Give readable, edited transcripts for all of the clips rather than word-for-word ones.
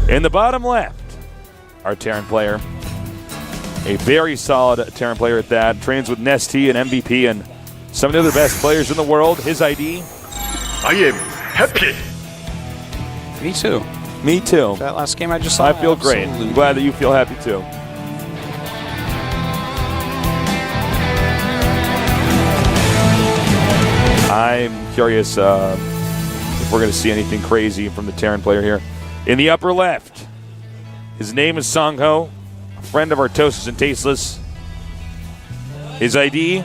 In the bottom left, our Terran player. A very solid Terran player at that. Trains with Nesty and MVP and some of the other best players in the world. His ID? I am happy. Me too. Me too. That last game I just saw. I feel great. I'm glad that you feel happy too. I'm curious if we're going to see anything crazy from the Terran player here. In the upper left, his name is Songho, a friend of our Toastless and Tasteless. His ID,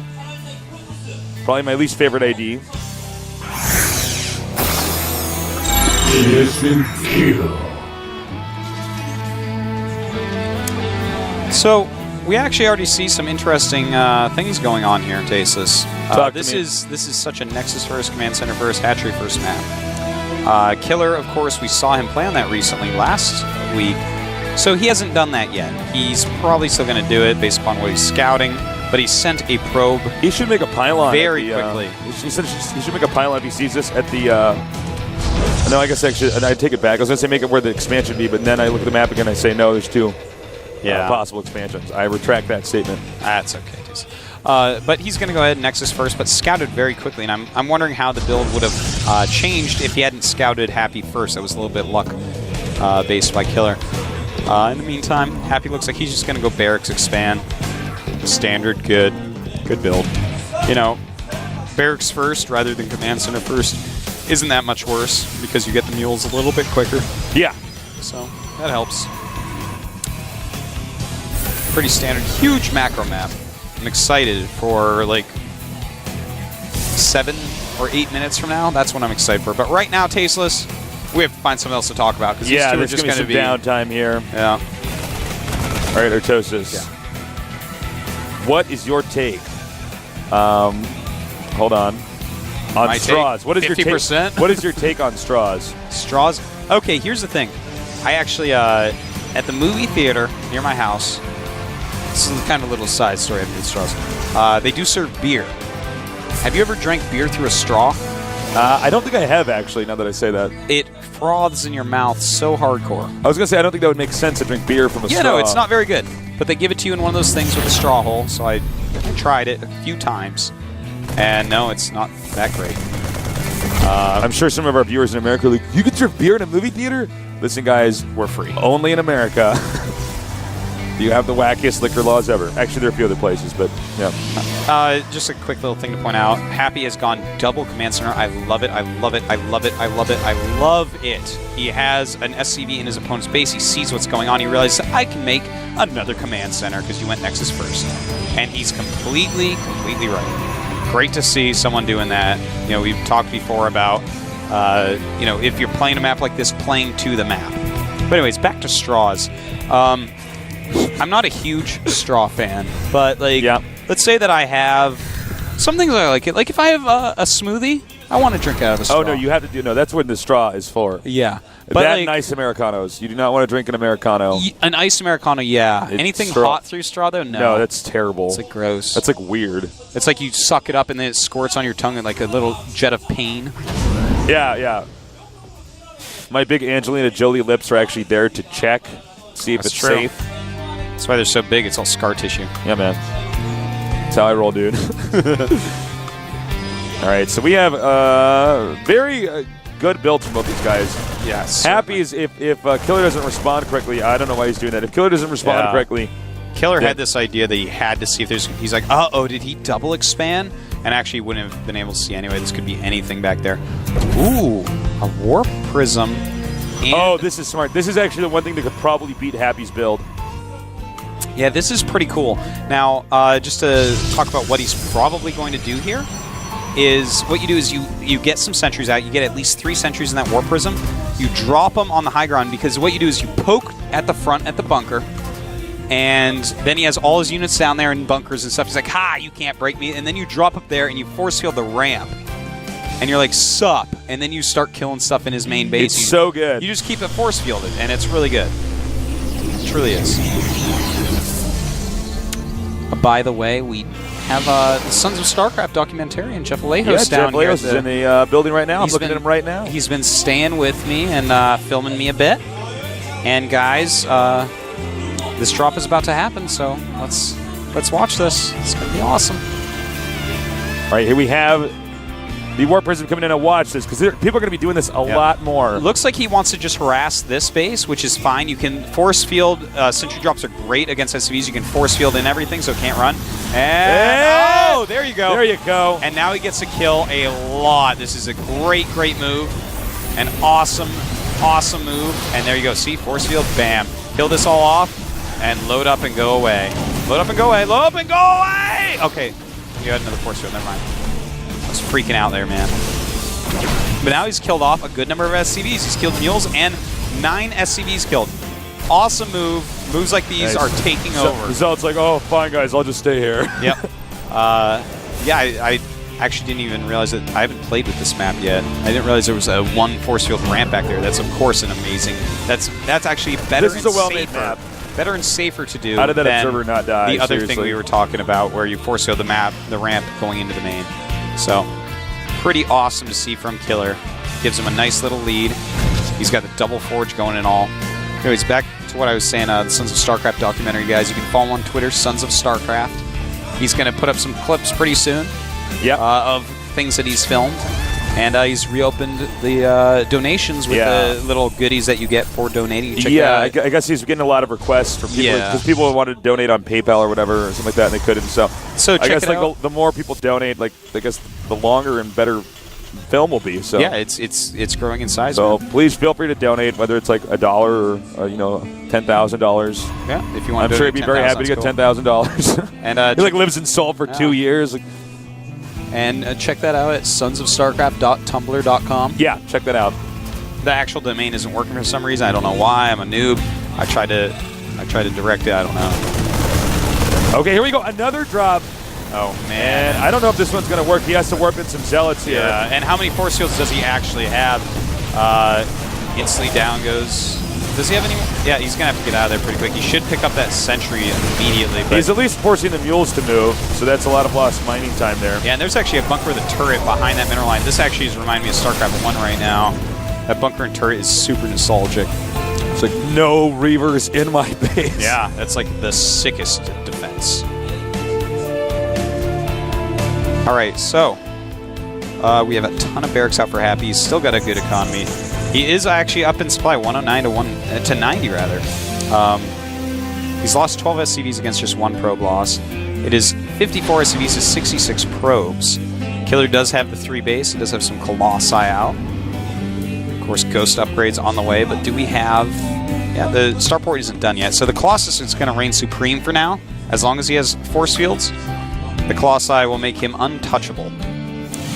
probably my least favorite ID. So we actually already see some interesting things going on here in Tasteless. This is such a Nexus first, Command Center first, Hatchery first map. Killer, of course, we saw him play on that recently last week. So he hasn't done that yet. He's probably still going to do it based upon what he's scouting. But he sent a probe. He should make a pylon very quickly. He should make a pylon if he sees this at the. No, I guess actually, I take it back. I was going to say make it where the expansion be, but then I look at the map again and I say no, there's two possible expansions. I retract that statement. That's okay. But he's going to go ahead and Nexus first, but scouted very quickly. And I'm wondering how the build would have changed if he hadn't scouted Happy first. That was a little bit luck based by Killer. In the meantime, Happy looks like he's just going to go Barracks expand. Standard, good build. You know, Barracks first rather than Command Center first isn't that much worse because you get the mules a little bit quicker. Yeah. So that helps. Pretty standard, huge macro map. I'm excited for like 7 or 8 minutes from now. That's what I'm excited for. But right now, Tasteless, we have to find something else to talk about because these two are just going to be downtime here. Yeah. All right, Artosis. Yeah. What is your take? Hold on. On My straws. take? What is 50%? your take? What is your take on straws? Straws? Okay, here's the thing. I actually, at the movie theater near my house, this is kind of a little side story of these straws. They do serve beer. Have you ever drank beer through a straw? I don't think I have, actually, now that I say that. It froths in your mouth so hardcore. I was going to say, I don't think that would make sense to drink beer from a straw. Yeah, no, it's not very good. But they give it to you in one of those things with a straw hole, so I tried it a few times. And no, it's not that great. I'm sure some of our viewers in America are like, you can drink beer in a movie theater? Listen, guys, We're free. only in America. You have the wackiest liquor laws ever. Actually, there are a few other places, but yeah. Just a quick little thing to point out. Happy has gone double Command Center. I love it. I love it. I love it. I love it. I love it. He has an SCV in his opponent's base. He sees what's going on. He realizes, I can make another Command Center because you went Nexus first. And he's completely right. Great to see someone doing that. You know, we've talked before about, you know, if you're playing a map like this, playing to the map. But anyways, back to straws. I'm not a huge straw fan, but like, let's say that I have some things I like it. Like if I have a smoothie, I want to drink out of the straw. Oh no, you have to do That's what the straw is for. Yeah, but that like, and ice Americanos. You do not want to drink an Americano. An iced Americano, yeah. It's Anything straw. hot through straw though, no. No, that's terrible. It's like gross. That's like weird. It's like you suck it up and then it squirts on your tongue in like a little jet of pain. Yeah. My big Angelina Jolie lips are actually there to check, see if That's it's true. safe. That's why they're so big. It's all scar tissue. Yeah, man. That's how I roll, dude. All right, so we have very good builds from both these guys. Yes. Happy is if Killer doesn't respond correctly. I don't know why he's doing that. If Killer doesn't respond correctly, Killer had this idea that he had to see if there's. He's like, oh, did he double expand? And actually, wouldn't have been able to see anyway. This could be anything back there. Ooh, a warp prism. And this is smart. This is actually the one thing that could probably beat Happy's build. yeah, this is pretty cool. Now, just to talk about what he's probably going to do here, is what you do is you get some sentries out. You get at least 3 sentries in that warp prism. You drop them on the high ground because what you do is you poke at the front at the bunker, and then he has all his units down there in bunkers and stuff. He's like, ha, you can't break me. And then you drop up there and you force field the ramp. And you're like, sup. And then you start killing stuff in his main base. It's so good. You just keep it force fielded, and it's really good. It truly is. By the way, we have the Sons of Starcraft documentarian, Jeff Alejos, down Jeff here. Alejos is in the building right now. I'm He's looking at him right now. He's been staying with me and filming me a bit. And guys, this drop is about to happen, so let's watch this. It's gonna be awesome. All right, here we have the Warp Prism coming in to watch this, because people are going to be doing this a lot more. Looks like he wants to just harass this base, which is fine. You can force field. Sentry drops are great against SCVs. You can force field in everything, so it can't run. And oh, there you go. There you go. And now he gets to kill a lot. This is a great, great move. An awesome, awesome move. And there you go. See, force field, bam. Kill this all off and load up and go away. Load up and go away. Load up and go away. Okay, you had another force field. Never mind. I was freaking out there, man. But now he's killed off a good number of SCVs. He's killed mules and 9 SCVs killed. Awesome move. Moves like these are taking over. Results like, oh, fine, guys, I'll just stay here. Yep. Yeah, I actually didn't even realize that. I haven't played with this map yet. I didn't realize there was a 1 force field ramp back there. That's, of course, an amazing. That's actually better This is a well-made map. Better and safer to do. How did that than observer not die? The other Seriously. thing we were talking about, where you force field the map, the ramp going into the main. So, pretty awesome to see from Killer. Gives him a nice little lead. He's got the double forge going and all. Anyways, back to what I was saying, the Sons of Starcraft documentary, guys. You can follow him on Twitter, Sons of Starcraft. He's going to put up some clips pretty soon of things that he's filmed. And he's reopened the donations with the little goodies that you get for donating. Check I guess he's getting a lot of requests from people because people wanted to donate on PayPal or whatever or something like that, and they couldn't. So I guess like the more people donate, like I guess the longer and better film will be. So yeah, it's growing in size. So man. please feel free to donate, whether it's like $1 or $10,000. Yeah, if you want. I'm sure he'd be very happy to get $10,000. And he like lives in Seoul for 2 years. Like, and check that out at sonsofstarcraft.tumblr.com. Yeah, check that out. The actual domain isn't working for some reason. I don't know why. I'm a noob. I tried to direct it. I don't know. Okay, here we go. Another drop. Oh man, and I don't know if this one's going to work. He has to warp in some zealots here. Yeah, and how many force fields does he actually have? Instantly down goes. Does he have any more? Yeah, he's going to have to get out of there pretty quick. He should pick up that sentry immediately. But he's at least forcing the mules to move, so that's a lot of lost mining time there. Yeah, and there's actually a bunker with a turret behind that mineral line. This actually is reminding me of StarCraft 1 right now. That bunker and turret is super nostalgic. It's like, no Reavers in my base. Yeah, that's like the sickest defense. All right, so we have a ton of barracks out for Happy. He's still got a good economy. He is actually up in supply, 109 to 90 rather. He's lost 12 SCVs against just 1 probe loss. It is 54 SCVs to 66 probes. Killer does have the 3 base. He does have some Colossi out. Of course, Ghost upgrades on the way, but do we have... Yeah, the Starport isn't done yet. So the Colossus is going to reign supreme for now. As long as he has force fields, the Colossi will make him untouchable.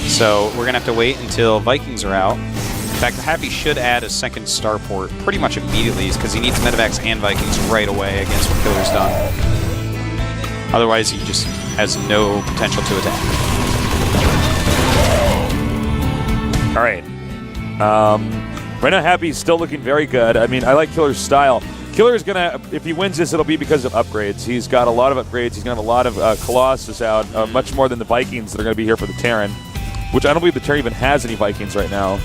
So we're going to have to wait until Vikings are out. In fact, Happy should add a second starport pretty much immediately because he needs medevacs and Vikings right away against what Killer's done. Otherwise, he just has no potential to attack. All right. Right now, Happy's still looking very good. I mean, I like Killer's style. Killer's going to, if he wins this, it'll be because of upgrades. He's got a lot of upgrades. He's going to have a lot of Colossus out, much more than the Vikings that are going to be here for the Terran, which I don't believe the Terran even has any Vikings right now.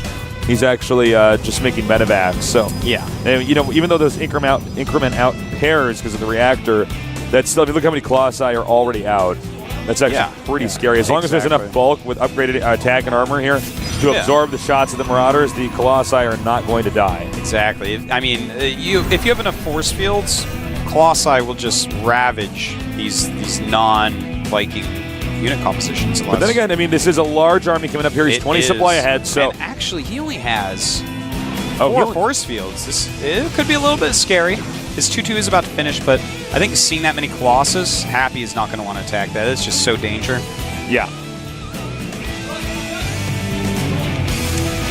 He's actually just making medevacs. So yeah, and, you know, even though those increment out pairs because of the reactor, that's still. If you look how many Colossi are already out, that's actually pretty scary. As long as there's enough bulk with upgraded attack and armor here to absorb the shots of the Marauders, the Colossi are not going to die. Exactly. I mean, if you have enough force fields, Colossi will just ravage these non-Viking unit compositions. But then again, I mean, this is a large army coming up here. He's 20 supply ahead, so... And actually, he only has 4 force fields. It could be a little bit scary. His 2-2 is about to finish, but I think seeing that many Colossus, Happy is not going to want to attack that. It's just so danger. Yeah.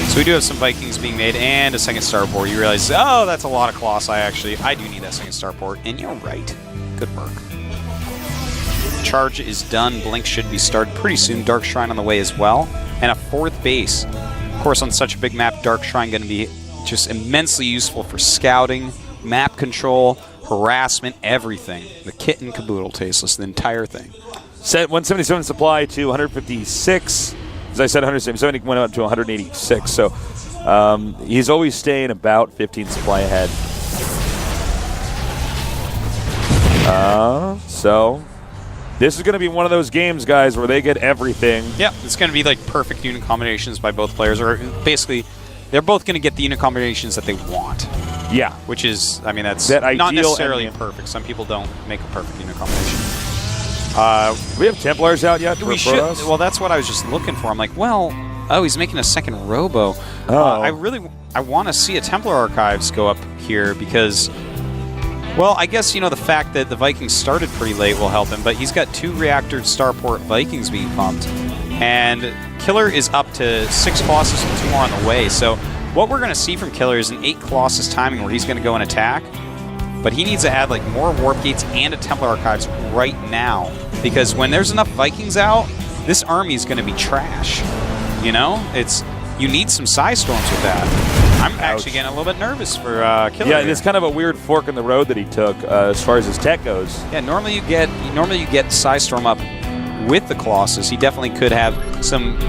So we do have some Vikings being made and a second starport. You realize, oh, that's a lot of Colossi, actually. I do need that second starport, and you're right. Good work. Charge is done. Blink should be started pretty soon. Dark Shrine on the way as well. And a 4th base. Of course, on such a big map, Dark Shrine going to be just immensely useful for scouting, map control, harassment, everything. The kit and caboodle, Tasteless, the entire thing. Set 177 supply to 156. As I said, 170 went up to 186. So he's always staying about 15 supply ahead. So this is going to be one of those games, guys, where they get everything. Yeah, it's going to be like perfect unit combinations by both players, or basically they're both going to get the unit combinations that they want. Yeah. Which is, I mean, that's that not ideal necessarily perfect. Some people don't make a perfect unit combination. We have Templars out yet? We should. Well, that's what I was just looking for. I'm like, well, oh, he's making a second Robo. I want to see a Templar Archives go up here because, well, I guess, the fact that the Vikings started pretty late will help him, but he's got 2 reactored Starport Vikings being pumped. And Killer is up to 6 Colossus and 2 more on the way. So what we're going to see from Killer is an 8 Colossus timing where he's going to go and attack. But he needs to add like more Warp Gates and a Templar Archives right now. Because when there's enough Vikings out, this army is going to be trash. You need some Psy Storms with that. I'm actually getting a little bit nervous for Killer. Yeah, and it's kind of a weird fork in the road that he took as far as his tech goes. Yeah, normally you get Psy Storm up with the Colossus. He definitely could have some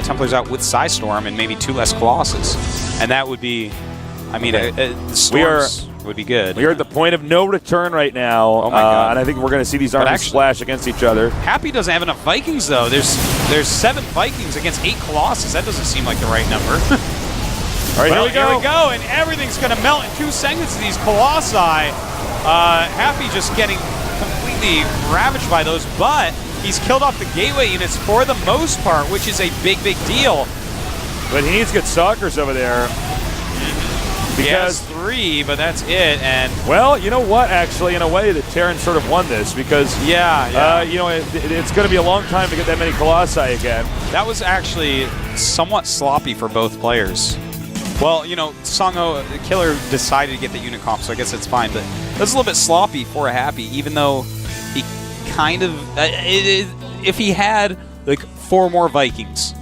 Templars out with Psy Storm and maybe 2 less Colossus, and that would be, I mean, Storms would be good. We are at the point of no return right now. Oh my God. And I think we're going to see these armies splash against each other. Happy doesn't have enough Vikings though. There's 7 Vikings against 8 Colossus. That doesn't seem like the right number. All right, here we go. And everything's going to melt in 2 seconds of these Colossi. Happy just getting completely ravaged by those, but he's killed off the gateway units for the most part, which is a big, big deal. But he needs to get Stalkers over there. Because he has 3, but that's it. And well, you know what? Actually, in a way, the Terran sort of won this because it's going to be a long time to get that many Colossi again. That was actually somewhat sloppy for both players. Well, Songho, the Killer, decided to get the unit comp, so I guess it's fine. But it was a little bit sloppy for a Happy, even though he kind of, if he had like 4 more Vikings,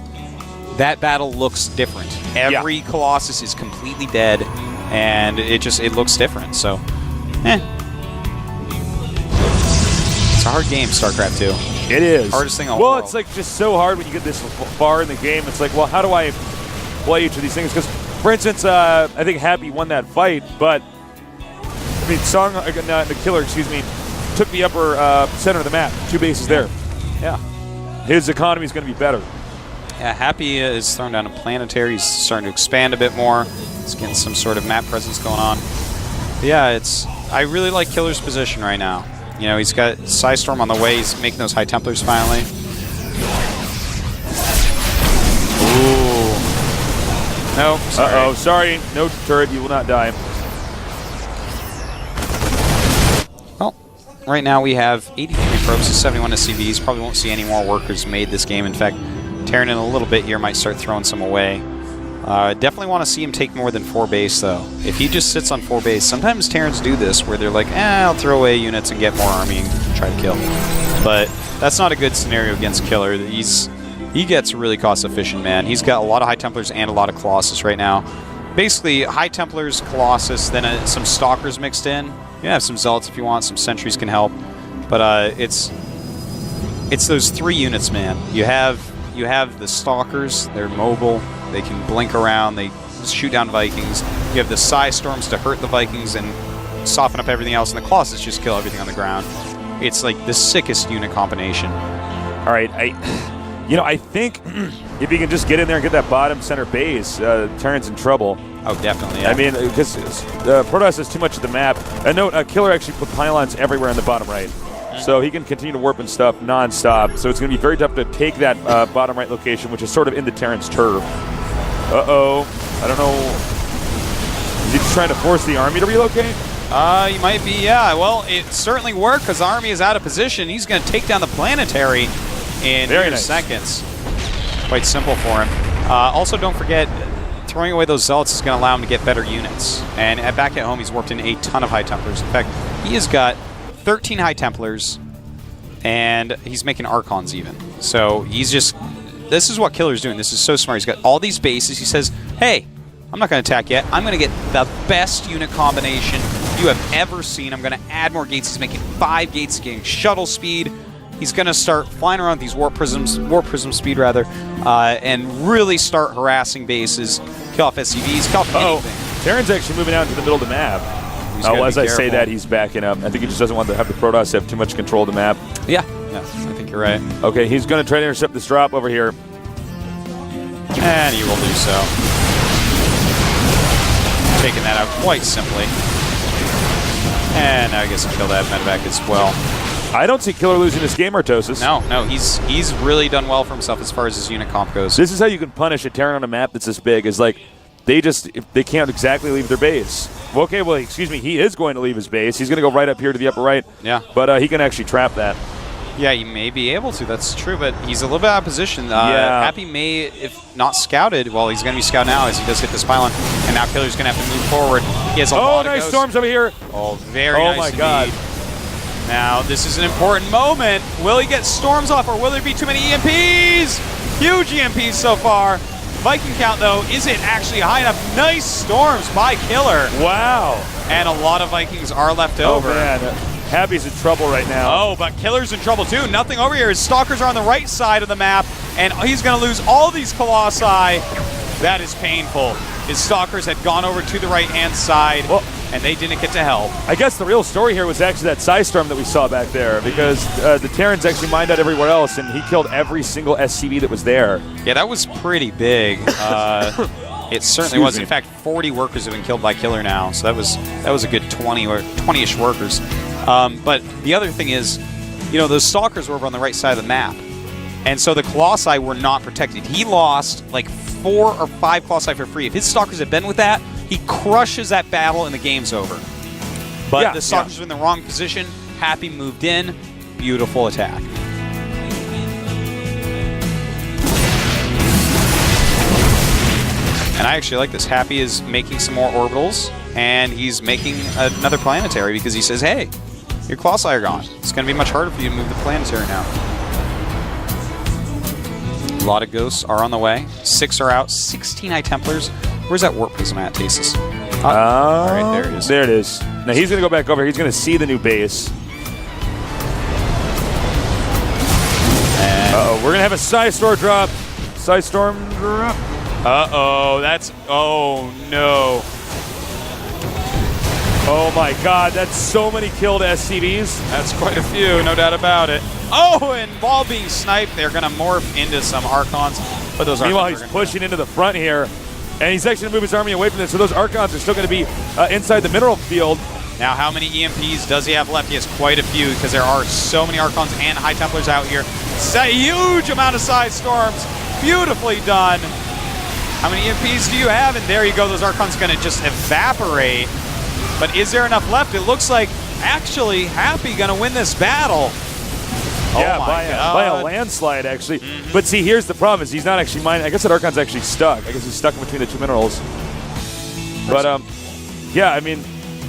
that battle looks different. Every Colossus is completely dead, and it looks different. So, it's a hard game, StarCraft 2. It is. Hardest thing in the world. It's like just so hard when you get this far in the game. It's like, well, how do I play each of these things? Because, for instance, I think Happy won that fight, but I mean, the Killer, took the upper center of the map. 2 bases there. Yeah. His economy is going to be better. Yeah, Happy is thrown down a planetary. He's starting to expand a bit more. He's getting some sort of map presence going on. But yeah, I really like Killer's position right now. He's got Psy Storm on the way. He's making those High Templars finally. Ooh. No, sorry. Uh-oh, sorry. No turret. You will not die. Well, right now we have 83 probes, 71 SCVs. Probably won't see any more workers made this game. In fact, Terran in a little bit here might start throwing some away. Definitely want to see him take more than 4 base, though. If he just sits on 4 base, sometimes Terrans do this, where they're like, I'll throw away units and get more army and try to kill. But that's not a good scenario against Killer. He gets really cost-efficient, man. He's got a lot of High Templars and a lot of Colossus right now. Basically, High Templars, Colossus, then some Stalkers mixed in. You can have some Zealots if you want, some Sentries can help. But it's those 3 units, man. You have the Stalkers, they're mobile, they can blink around, they shoot down Vikings. You have the Psy Storms to hurt the Vikings and soften up everything else, and the Colossus just kill everything on the ground. It's like the sickest unit combination. All right, I think if you can just get in there and get that bottom center base, Terran's in trouble. Oh, definitely. Yeah. I mean, because Protoss has too much of the map. I know Killer actually put pylons everywhere in the bottom right. So he can continue to warp and stuff non-stop. So it's going to be very tough to take that bottom right location, which is sort of in the Terran's turf. Uh-oh. I don't know. Is he just trying to force the army to relocate? He might be, yeah. Well, it certainly worked because the army is out of position. He's going to take down the planetary in seconds. Quite simple for him. Also, don't forget, throwing away those Zealots is going to allow him to get better units. And back at home, he's warped in a ton of High Templars. In fact, he has got 13 High Templars, and he's making Archons even. So he's just... This is what Killer's doing. This is so smart. He's got all these bases. He says, hey, I'm not going to attack yet. I'm going to get the best unit combination you have ever seen. I'm going to add more gates. He's making 5 gates. He's getting shuttle speed. He's going to start flying around these warp prism speed rather, and really start harassing bases, kill off SCVs, kill off anything. Terran's actually moving out into the middle of the map. He's gotta as be I say careful. that, he's backing up. I think he just doesn't want to have the Protoss have too much control of the map. Yeah, I think you're right. Okay, he's going to try to intercept this drop over here. And he will do so. Taking that out quite simply. And now he gets to kill that medevac as well. I don't see Killer losing this game, Artosis. No, he's really done well for himself as far as his unit comp goes. This is how you can punish a Terran on a map that's this big, is like they can't exactly leave their base. Well, okay, well, excuse me, he is going to leave his base. He's going to go right up here to the upper right. Yeah. But he can actually trap that. Yeah, he may be able to. That's true, but he's a little bit out of position. Yeah. Happy may, if not scouted, well, he's going to be scouted now as he does hit this pylon. And now Killer's going to have to move forward. He has a lot of nice ghosts. storms over here. Oh, very nice my indeed. God. Now, this is an important moment. Will he get storms off, or will there be too many EMPs? Huge EMPs so far. Viking count, though, isn't actually high enough. Nice storms by Killer. Wow. And a lot of Vikings are left over. Oh, man. Happy's in trouble right now. Oh, but Killer's in trouble, too. Nothing over here. His Stalkers are on the right side of the map, and he's going to lose all these Colossi. That is painful. His Stalkers had gone over to the right-hand side, and they didn't get to help. I guess the real story here was actually that Psystorm that we saw back there, because the Terrans actually mined out everywhere else, and he killed every single SCV that was there. Yeah, that was pretty big. It certainly was. In fact, 40 workers have been killed by Killer now, so that was a good 20 or 20-ish workers. But the other thing is, those Stalkers were over on the right side of the map, and so the Colossi were not protected. He lost like 4 or 5 Colossi for free. If his Stalkers had been with that, he crushes that battle and the game's over. But the Stalkers were in the wrong position. Happy moved in. Beautiful attack. And I actually like this. Happy is making some more orbitals, and he's making another planetary because he says, hey, your Colossi are gone. It's going to be much harder for you to move the planetary now. A lot of ghosts are on the way. 6 are out. 16 High Templars. Where's that warp prism at, Tasis? All right, there it is. There it is. Now he's going to go back over. He's going to see the new base. Uh-oh, we're going to have a Psystorm drop. Psystorm drop. Uh-oh, oh no. Oh my God, that's so many killed SCVs. That's quite a few, no doubt about it. Oh, and while being sniped, they're going to morph into some Archons. But those Meanwhile, Archons he's pushing into the front here, and he's actually going to move his army away from this, so those Archons are still going to be inside the mineral field. Now, how many EMPs does he have left? He has quite a few, because there are so many Archons and High Templars out here. It's a huge amount of side storms. Beautifully done. How many EMPs do you have? And there you go. Those Archons going to just evaporate. But is there enough left? It looks like actually Happy going to win this battle. Yeah, oh by a landslide, actually. But see, here's the problem: is he's not actually mining. I guess that Archon's actually stuck. I guess he's stuck in between the two minerals. But yeah, I mean,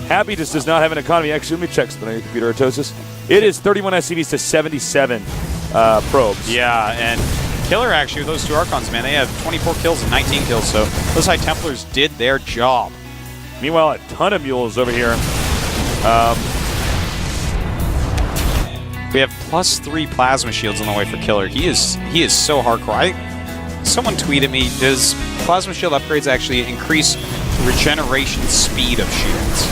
Happy just does not have an economy. Actually, let me check something on your computer, Artosis. It is 31 SCVs to 77 probes. Yeah, and Killer actually with those two Archons, man, they have 24 kills and 19 kills. So those High Templars did their job. Meanwhile, a ton of mules over here. We have +3 plasma shields on the way for Killer. He is so hardcore. Someone tweeted me, does plasma shield upgrades actually increase regeneration speed of shields?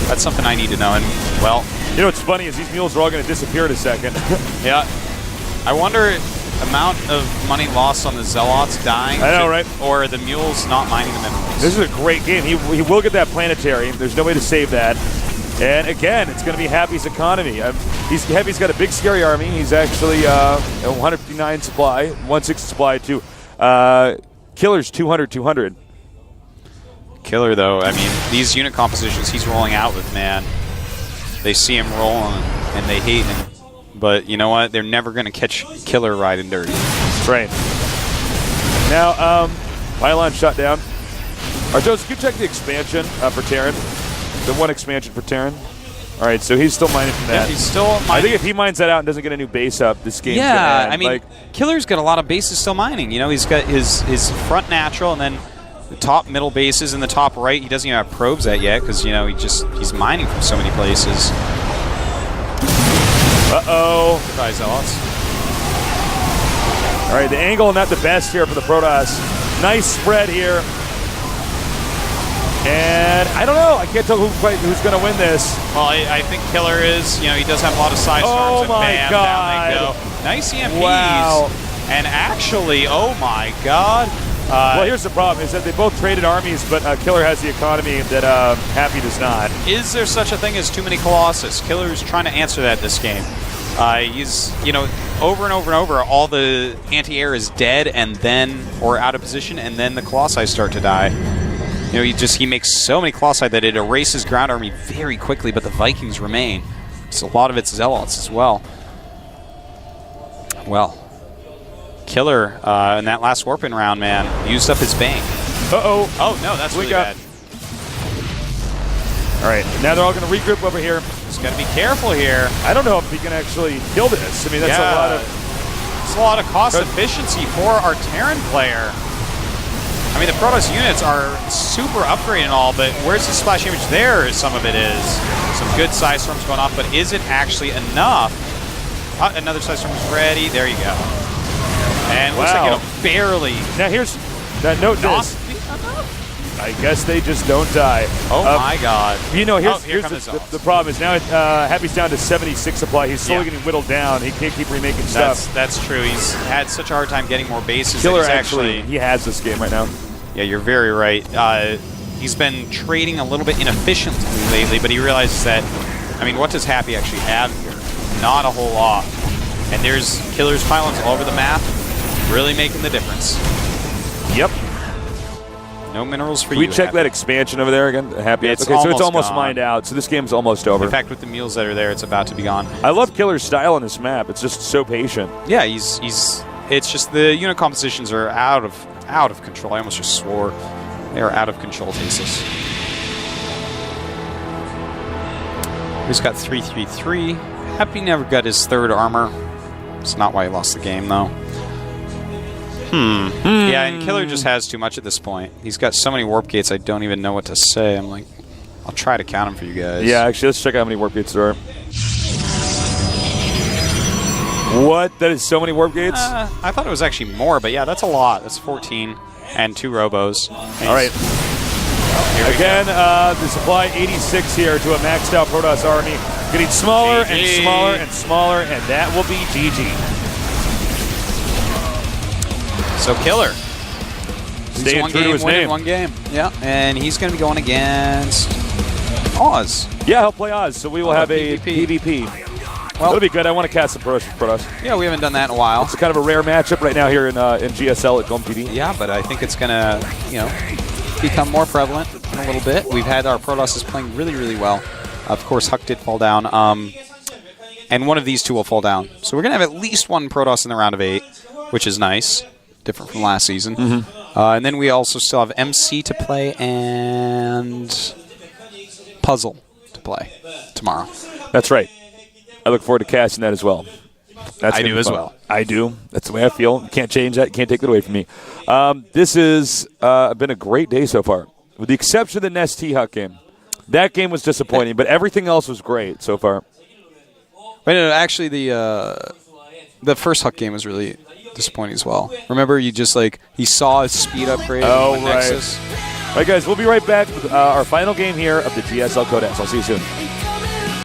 That's something I need to know. And well, you know what's funny is these mules are all going to disappear in a second. Yeah. I wonder amount of money lost on the Zealots dying. I know, right? Or the mules not mining the minerals. This is a great game. He will get that planetary. There's no way to save that. And again, it's going to be Happy's economy. Happy's got a big, scary army. He's actually 159 supply, 160 supply to Killer's 200. Killer, though, I mean, these unit compositions he's rolling out with, man, they see him rolling and they hate him. But you know what? They're never going to catch Killer riding dirty. That's right. Now, pylon shut down. Artos, can you check the expansion for Terran? The one expansion for Terran. All right, so he's still mining from that. Yeah, he's still mining. I think if he mines that out and doesn't get a new base up, this game's gonna end. I mean, Killer's got a lot of bases still mining. You know, he's got his front natural and then the top middle bases in the top right. He doesn't even have probes at yet because, you know, he's mining from so many places. Uh-oh. Goodbye, Zealots. All right, the angle not the best here for the Protoss. Nice spread here. And I don't know. I can't tell who's going to win this. Well, I think Killer is. You know, he does have a lot of side Oh storms. my and bam, God. down they go. Nice EMPs. Wow. And actually, oh my God. Well, here's the problem: is that they both traded armies, but Killer has the economy that Happy does not. Is there such a thing as too many Colossus? Killer's trying to answer that this game. He's, you know, over and over and over, all the anti-air is dead and then, or out of position, and then the Colossi start to die. You know, he makes so many Colossi that it erases ground army very quickly, but the Vikings remain. So a lot of it's Zealots as well. Well, Killer in that last Warping round, man, used up his bank. Uh-oh. Oh, no, that's really bad. All right, now they're all going to regroup over here. Just got to be careful here. I don't know if he can actually kill this. I mean, that's a lot of... It's a lot of cost efficiency for our Terran player. I mean, the Protoss units are super upgraded and all, but where's the splash damage? There, some of it is. Some good Side Storms going off, but is it actually enough? Another Side Storm is ready. There you go. And looks like it'll barely... Now here's... That note this. I guess they just don't die. Oh my God! You know, here's the problem is now Happy's down to 76 supply. He's slowly getting whittled down. He can't keep remaking stuff. That's true. He's had such a hard time getting more bases. Killer actually he has this game right now. Yeah, you're very right. He's been trading a little bit inefficiently lately, but he realizes that. I mean, what does Happy actually have here? Not a whole lot. And there's Killer's pylons all over the map, really making the difference. Yep. No minerals for Can you. we check that expansion over there again? Happy. It's okay, so it's almost gone. mined out. So this game's almost over. In fact, with the mules that are there, it's about to be gone. I love Killer's style on this map. It's just so patient. Yeah, he's. It's just the unit compositions are out of control. I almost just swore they are out of control. Thesis. He's got 333. Happy never got his third armor. It's not why he lost the game though. Yeah, and Killer just has too much at this point. He's got so many warp gates, I don't even know what to say. I'm like, I'll try to count them for you guys. Yeah, actually, let's check out how many warp gates there are. What? That is so many warp gates? I thought it was actually more, but yeah, that's a lot. That's 14 and 2 robos. All right. Again, the supply 86 here to a maxed out Protoss army. Getting smaller and smaller and smaller, and that will be GG. So Killer. Staying true to his name. One game. Yeah, and he's going to be going against Oz. Yeah, he'll play Oz, so we will have a PvP. Well, that'll be good. I want to cast some Protoss. Yeah, we haven't done that in a while. It's kind of a rare matchup right now here in GSL at GOMTV. Yeah, but I think it's going to, you know, become more prevalent in a little bit. We've had our Protosses playing really, really well. Of course, Huck did fall down, and one of these two will fall down. So we're going to have at least one Protoss in the round of 8, which is nice. Different from last season. And then we also still have MC to play and Puzzle to play tomorrow. That's right. I look forward to casting that as well. I do as well. I do. That's the way I feel. Can't change that. Can't take that away from me. This has been a great day so far, with the exception of the Nest T-Huck game. That game was disappointing, but everything else was great so far. Wait, no, actually, the first Huck game was really disappointing as well. Remember, you just he saw his speed upgrade. Oh, right. Nexus. All right, guys, we'll be right back with our final game here of the GSL Codex. I'll see you soon.